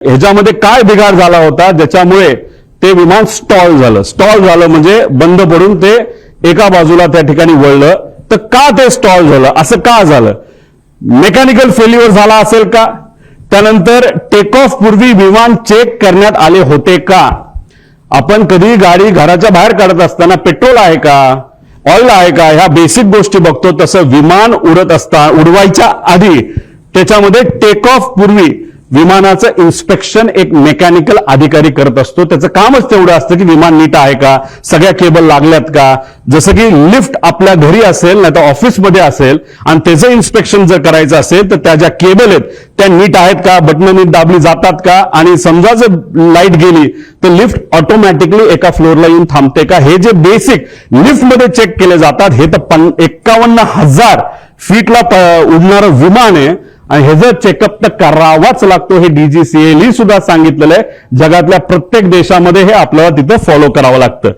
ह्याच्यामध्ये काय बिघाड झाला होता ज्याच्यामुळे ते विमान स्टॉल झालं म्हणजे बंद पडून ते एका बाजूला त्या ठिकाणी वळलं. तर का ते स्टॉल झालं, असं का झालं? मेकॅनिकल फेल्युअर झाला असेल का? त्यानंतर टेक ऑफ पूर्वी विमान चेक करण्यात आले होते का? आपण कधी गाडी घराच्या बाहेर काढत असताना पेट्रोल आहे का, ऑइल आहे का, ह्या बेसिक गोष्टी बघतो. तसं विमान उडवायच्या आधी त्याच्यामध्ये टेक ऑफ पूर्वी विमानाचं इन्स्पेक्शन एक मेकॅनिकल अधिकारी करत असतो. त्याचं कामच तेवढं असतं की विमान नीट आहे का, सगळ्या केबल लागल्यात का. जसं की लिफ्ट आपल्या घरी असेल नाही तर ऑफिसमध्ये असेल आणि त्याचं इन्स्पेक्शन जर करायचं असेल तर त्या ज्या केबल आहेत त्या नीट आहेत का, बटणं नीट दाबली जातात का, आणि समजा जर लाईट गेली तर लिफ्ट ऑटोमॅटिकली एका फ्लोअरला येऊन थांबते का, हे जे बेसिक लिफ्टमध्ये चेक केले जातात. हे तर 51,000 फीटला उडणारं विमान आहे आणि ह्याचं चेकअप तर करावाच लागतो. हे DGCA सुद्धा सांगितलेलं आहे. जगातल्या प्रत्येक देशामध्ये हे आपल्याला तिथं फॉलो करावं लागतं.